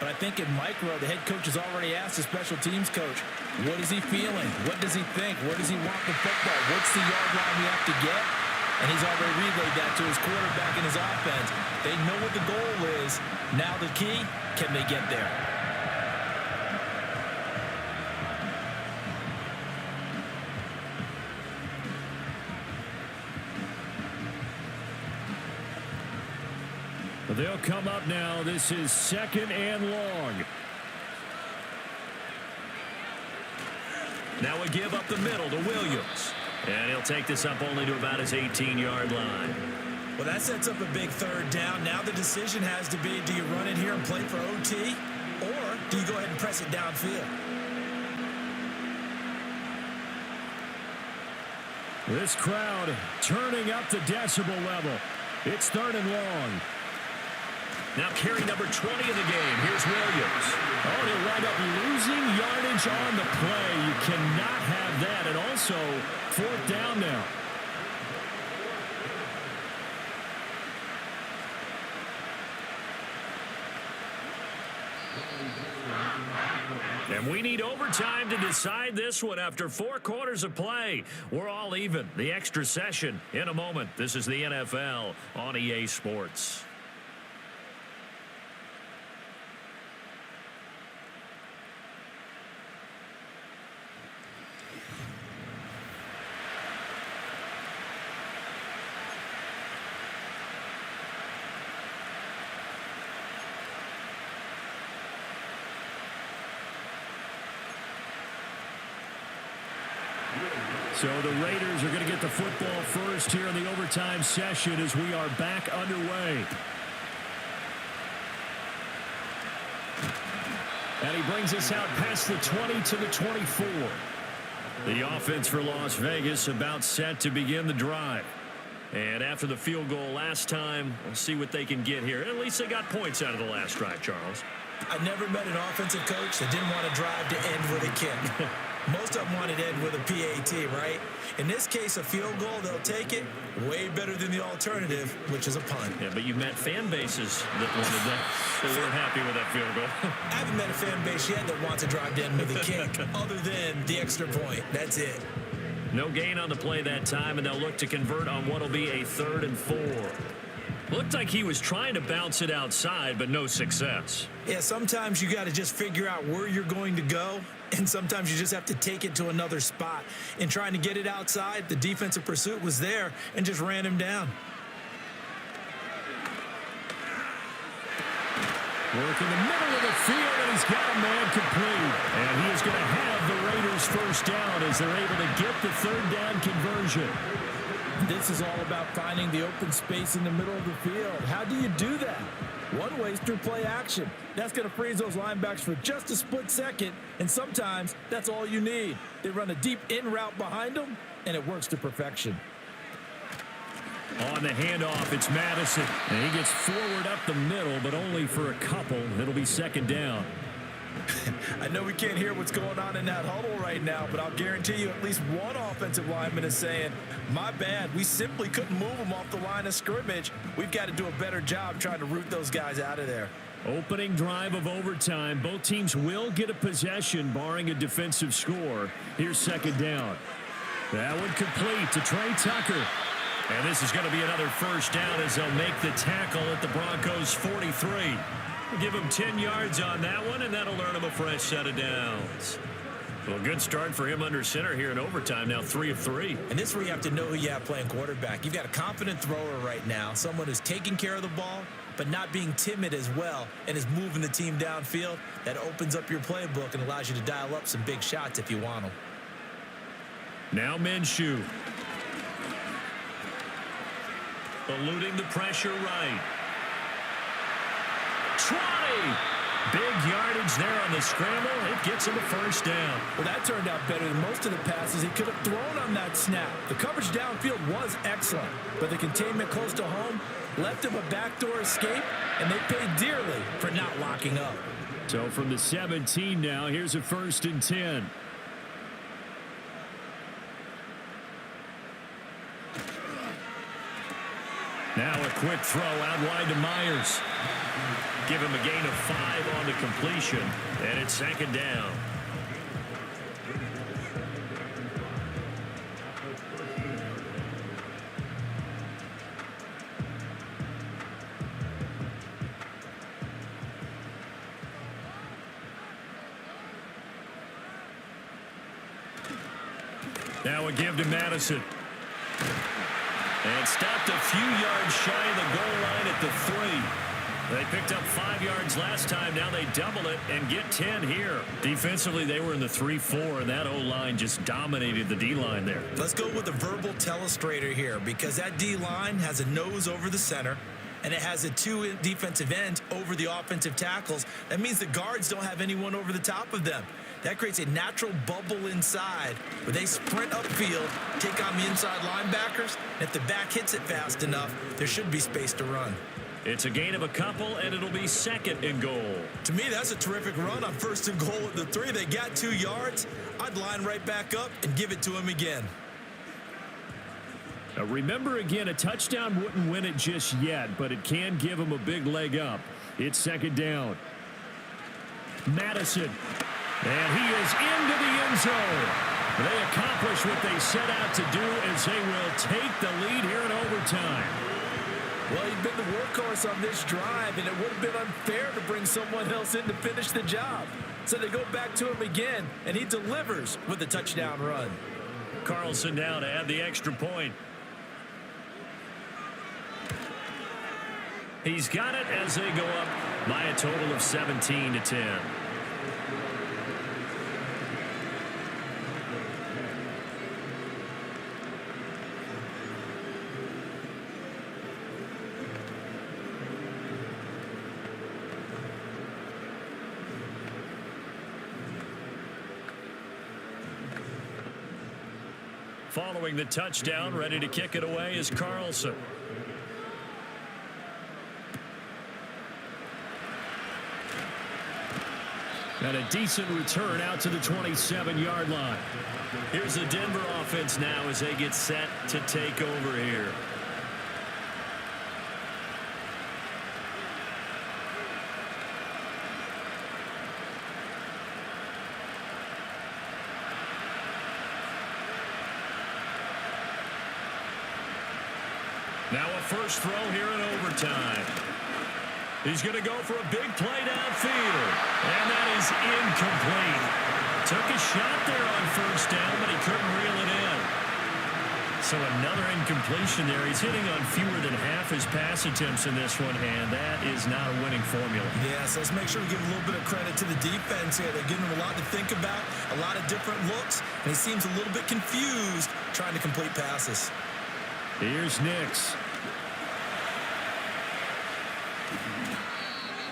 But I think in micro, the head coach has already asked the special teams coach, what is he feeling? What does he think? Where does he want the football? What's the yard line we have to get? And he's already relayed that to his quarterback and his offense. They know what the goal is. Now the key, can they get there? They'll come up now. This is 2nd and long. Now a give up the middle to Williams. And he'll take this up only to about his 18-yard line. Well, that sets up a big 3rd down. Now the decision has to be, do you run it here and play for OT? Or do you go ahead and press it downfield? This crowd turning up the decibel level. It's 3rd and long. Now carry number 20 in the game. Here's Williams. Oh, he'll wind up losing yardage on the play. You cannot have that. And also, 4th down now. And we need overtime to decide this one after 4 quarters of play. We're all even. The extra session in a moment. This is the NFL on EA Sports. So the Raiders are going to get the football first here in the overtime session as we are back underway. And he brings us out past the 20 to the 24. The offense for Las Vegas about set to begin the drive. And after the field goal last time, we'll see what they can get here. At least they got points out of the last drive, Charles. I never met an offensive coach that didn't want to drive to end with a kick. Most of them wanted to end with a PAT, right? In this case, a field goal, they'll take it. Way better than the alternative, which is a punt. Yeah, but you've met fan bases that wanted that. They weren't happy with that field goal. I haven't met a fan base yet that wants to drive to end with a kick, other than the extra point. That's it. No gain on the play that time, and they'll look to convert on what will be a 3rd and 4. Looked like he was trying to bounce it outside, but no success. Yeah, sometimes you got to just figure out where you're going to go, and sometimes you just have to take it to another spot. In trying to get it outside, the defensive pursuit was there and just ran him down. Work in the middle of the field, and he's got a man complete. And he is going to have the Raiders first down as they're able to get the 3rd down conversion. This is all about finding the open space in the middle of the field. How do you do that? One way is through play action. That's going to freeze those linebackers for just a split second, and sometimes that's all you need. They run a deep in route behind them, and it works to perfection. On the handoff, it's Madison. And he gets forward up the middle, but only for a couple. It'll be 2nd down. I know we can't hear what's going on in that huddle right now, but I'll guarantee you at least one offensive lineman is saying, my bad, we simply couldn't move them off the line of scrimmage. We've got to do a better job trying to root those guys out of there. Opening drive of overtime. Both teams will get a possession, barring a defensive score. Here's 2nd down. That one complete to Trey Tucker. And this is going to be another first down as they'll make the tackle at the Broncos' 43. Give him 10 yards on that one, and that'll earn him a fresh set of downs. Well, good start for him under center here in overtime. Now 3 of 3. And this is where you have to know who you have playing quarterback. You've got a confident thrower right now, someone who's taking care of the ball, but not being timid as well, and is moving the team downfield. That opens up your playbook and allows you to dial up some big shots if you want them. Now Minshew. Eluding the pressure right. 20. Big yardage there on the scramble. It gets him a first down. Well, that turned out better than most of the passes he could have thrown on that snap. The coverage downfield was excellent, but the containment close to home left him a backdoor escape, and they paid dearly for not locking up. So from the 17 now, here's a 1st and 10. Now a quick throw out wide to Myers. Give him a gain of 5 on the completion, and it's 2nd down. Now a give to Madison. And stopped a few yards shy of the goal line at the 3. They picked up 5 yards last time. Now they double it and get 10 here. Defensively, they were in the 3-4, and that O-line just dominated the D-line there. Let's go with a verbal telestrator here, because that D-line has a nose over the center, and it has a 2 defensive ends over the offensive tackles. That means the guards don't have anyone over the top of them. That creates a natural bubble inside where they sprint upfield, take on the inside linebackers. And if the back hits it fast enough, there should be space to run. It's a gain of a couple, and it'll be 2nd and goal. To me, that's a terrific run on 1st and goal at the 3. They got 2 yards. I'd line right back up and give it to him again. Now remember, again, a touchdown wouldn't win it just yet, but it can give him a big leg up. It's 2nd down. Madison. And he is into the end zone. They accomplish what they set out to do as they will take the lead here in overtime. Well, he's been the workhorse on this drive, and it would have been unfair to bring someone else in to finish the job. So they go back to him again, and he delivers with a touchdown run. Carlson now to add the extra point. He's got it as they go up by a total of 17-10. Following the touchdown, ready to kick it away is Carlson. And a decent return out to the 27-yard line. Here's the Denver offense now as they get set to take over here. Now a first throw here in overtime. He's going to go for a big play downfield. And that is incomplete. Took a shot there on 1st down, but he couldn't reel it in. So another incompletion there. He's hitting on fewer than half his pass attempts in this one, and that is not a winning formula. Yes, let's make sure we give a little bit of credit to the defense here. They're giving him a lot to think about, a lot of different looks, and he seems a little bit confused trying to complete passes. Here's Nix.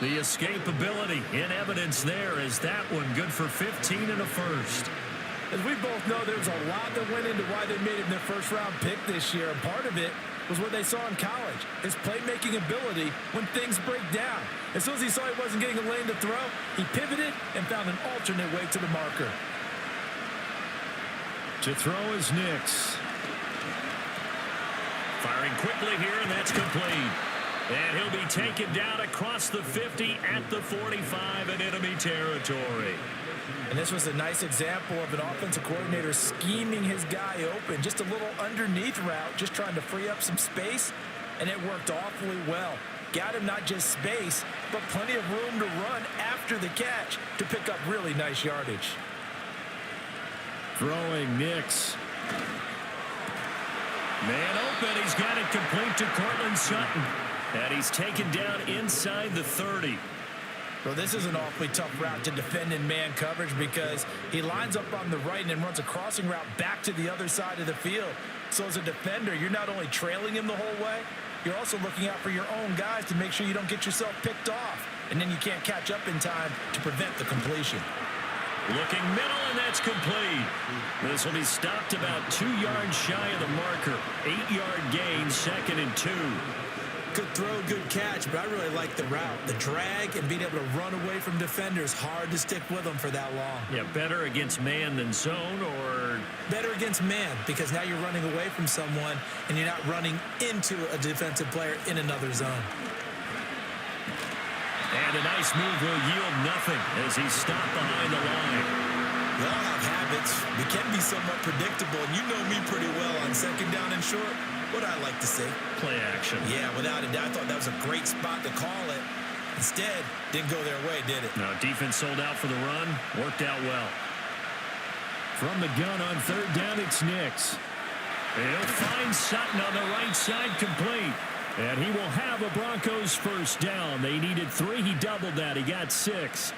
The escapability in evidence there as that one good for 15 and a first. As we both know, there was a lot that went into why they made him their first-round pick this year, and part of it was what they saw in college, his playmaking ability when things break down. As soon as he saw he wasn't getting a lane to throw, he pivoted and found an alternate way to the marker. To throw is Nix. Firing quickly here, and that's complete. And he'll be taken down across the 50 at the 45 in enemy territory. And this was a nice example of an offensive coordinator scheming his guy open. Just a little underneath route, just trying to free up some space, and it worked awfully well. Got him not just space, but plenty of room to run after the catch to pick up really nice yardage. Throwing Nix. Man open, he's got it complete to Cortland Sutton. And he's taken down inside the 30. Well, this is an awfully tough route to defend in man coverage because he lines up on the right and then runs a crossing route back to the other side of the field. So as a defender, you're not only trailing him the whole way, you're also looking out for your own guys to make sure you don't get yourself picked off. and then you can't catch up in time to prevent the completion. Looking middle, and that's complete. This will be stopped about 2 yards shy of the marker. 8-yard gain, 2nd and 2. Good throw, good catch, but I really like the route. The drag and being able to run away from defenders, hard to stick with them for that long. Yeah, better against man than zone, or? Better against man, because now you're running away from someone and you're not running into a defensive player in another zone. And a nice move will yield nothing as he's stopped behind the line. We all have habits. We can be somewhat predictable, and you know me pretty well on 2nd down and short. What I like to see. Play action. Yeah, without a doubt. I thought that was a great spot to call it. Instead, didn't go their way, did it? No, defense sold out for the run. Worked out well. From the gun on 3rd down, it's Nix. He'll find Sutton on the right side, complete. And he will have a Broncos first down. They needed 3. He doubled that. He got 6.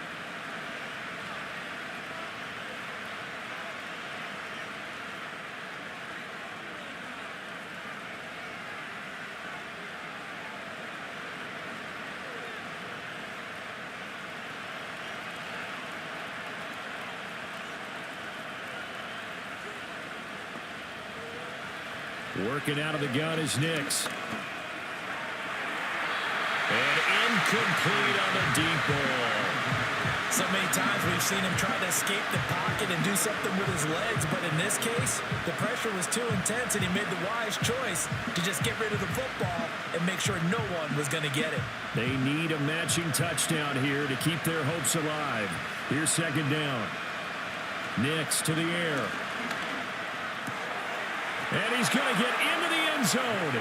Working out of the gun is Nix. And incomplete on the deep ball. So many times we've seen him try to escape the pocket and do something with his legs, but in this case, the pressure was too intense and he made the wise choice to just get rid of the football and make sure no one was going to get it. They need a matching touchdown here to keep their hopes alive. Here's 2nd down. Nix to the air. And he's going to get into the end zone.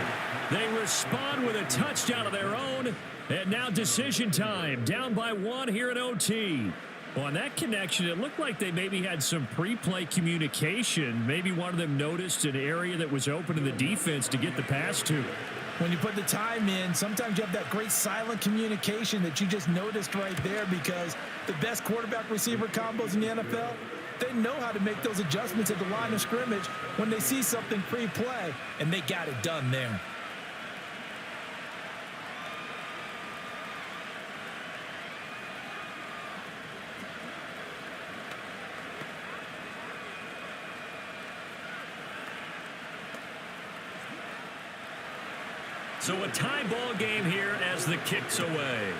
They respond with a touchdown of their own. And now decision time. Down by 1 here in OT. Well, on that connection, it looked like they maybe had some pre-play communication. Maybe one of them noticed an area that was open to the defense to get the pass to. When you put the time in, sometimes you have that great silent communication that you just noticed right there, because the best quarterback-receiver combos in the NFL, they know how to make those adjustments at the line of scrimmage when they see something pre-play, and they got it done there. So a tie ball game here as the kick's away.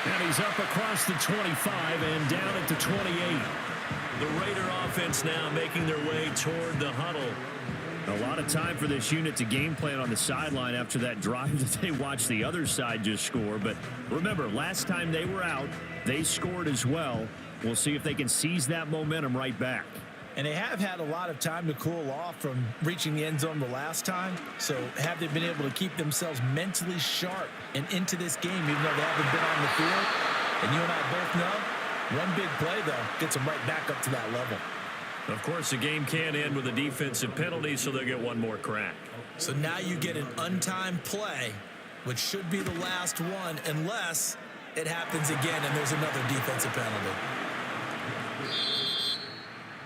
And he's up across the 25 and down at the 28. The Raider offense now making their way toward the huddle. A lot of time for this unit to game plan on the sideline after that drive that they watched the other side just score. But remember, last time they were out, they scored as well. We'll see if they can seize that momentum right back. And they have had a lot of time to cool off from reaching the end zone the last time. So have they been able to keep themselves mentally sharp and into this game, even though they haven't been on the field? And you and I both know, one big play, though, gets them right back up to that level. Of course, the game can end with a defensive penalty, so they'll get one more crack. So now you get an untimed play, which should be the last one, unless it happens again and there's another defensive penalty.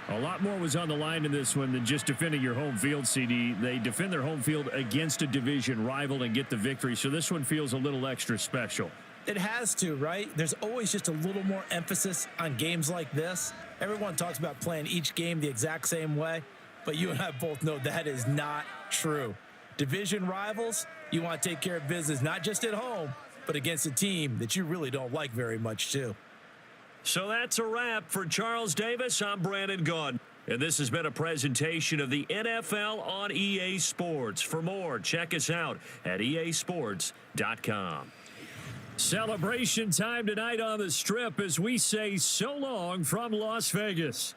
A lot more was on the line in this one than just defending your home field, CD. They defend their home field against a division rival and get the victory, so this one feels a little extra special. It has to, right? There's always just a little more emphasis on games like this. Everyone talks about playing each game the exact same way, but you and I both know that is not true. Division rivals, you want to take care of business, not just at home, but against a team that you really don't like very much, too. So that's a wrap for Charles Davis. I'm Brandon Gaudin. And this has been a presentation of the NFL on EA Sports. For more, check us out at easports.com. Celebration time tonight on the Strip as we say so long from Las Vegas.